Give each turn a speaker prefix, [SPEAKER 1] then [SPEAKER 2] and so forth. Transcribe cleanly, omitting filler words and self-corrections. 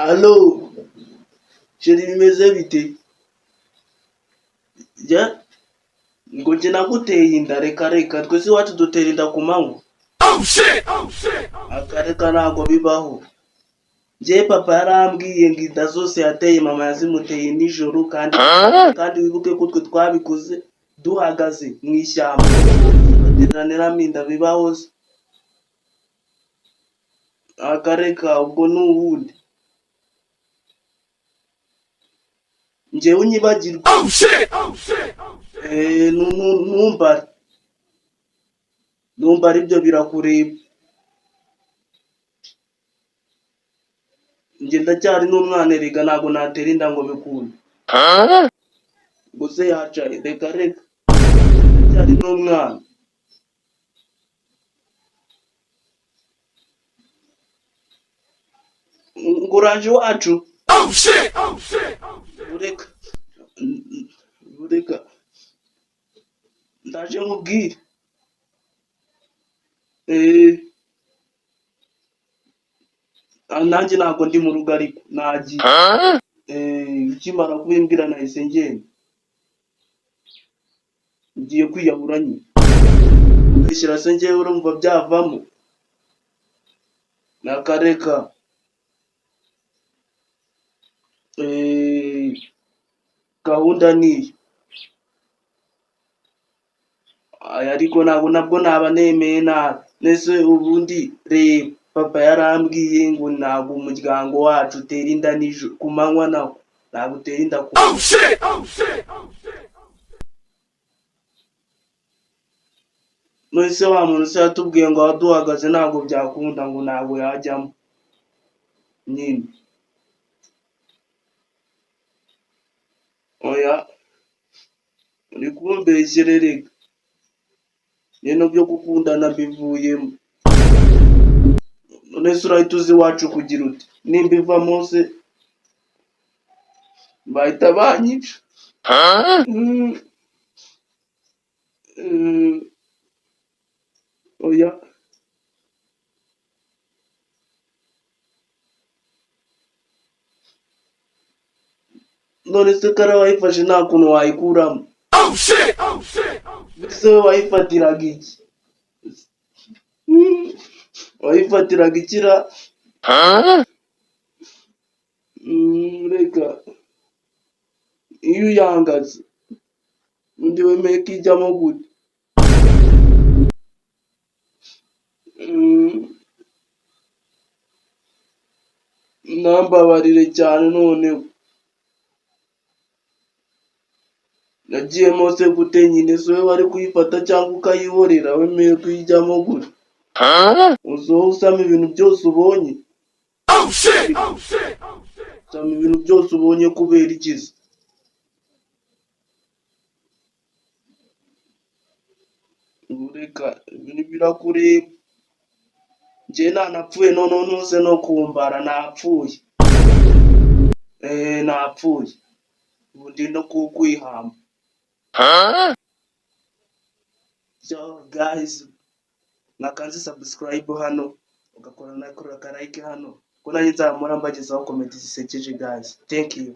[SPEAKER 1] Allo sheri bimeze bite? Jya ngo njye naguteye inda reka twese iwacu dutera inda ku manywa. Akareka ntabwo bibaho. Njye papa yarambwiye ngo inda zose yateye mama yazimuteye nijoro kandi wibuke ko twe twabikoze duhagaze mu ishyamba tugateraniramo inda bibaho se. Akareka ubwo ni ubundi. Njyewe unyibagirwa. Numva aribyo birakureba. Njye ndacyari n'umwana erega ntabwo natera inda ngo bikunde. Gusa yacaye reka ndacyari n'umwana. Ngo uraje iwacu? Bureka ndaje nkubwire. Nanjye ntabwo ndi mu rugo ariko nagiye. Ukimara kubimbwira nahise ngenda. Ngiye kwiyahura nyine. Kwishyira se njyewe urumva byavamo. Nakareka. Gahunda niyo. Ariko nabwo naba nemeye nabi. Nese ubundi reba papa yarambwiye ngo ntabwo umuryango wacu utera inda nijoro ku manywa nawo ntabwo utera inda ku manywa. Nese wa muntu se yatubwiye ngo aho duhagaze ntabwo byakunda ngo ntabwo yajyamo nyine. Oya uri kumbeshyera rega. Ibintu byo gukundana bivuyemo. None se urahita uza iwacu kugira uti nimba ivamo se bahita banyica. Oya none se kara wayifashe nta kuntu wayikuramo. Mbese we wayifatiraga iki? Wayifatiraga ikira? Reka iyo uyangaze undi wemeye ko ijyamo gute? Nambabarire cyane noneho. Nagiyemo se gute nyine se wowe wari kuyifata cyangwa ukayihorera wemeye kuyijyamo gute? Uzoho usama ibintu byose ubonye. Usama ibintu byose ubonye kubera ikizi. Reka ibintu birakureba. Njye nanapfuye none ntuze no kumbara napfuye. Napfuye. Ubu ndi no kukwihamba. So guys, nakanze subscribe hano ugakora na like hano. Ko nanjye nzamura mbagezaho comment zisekeje guys. Thank you.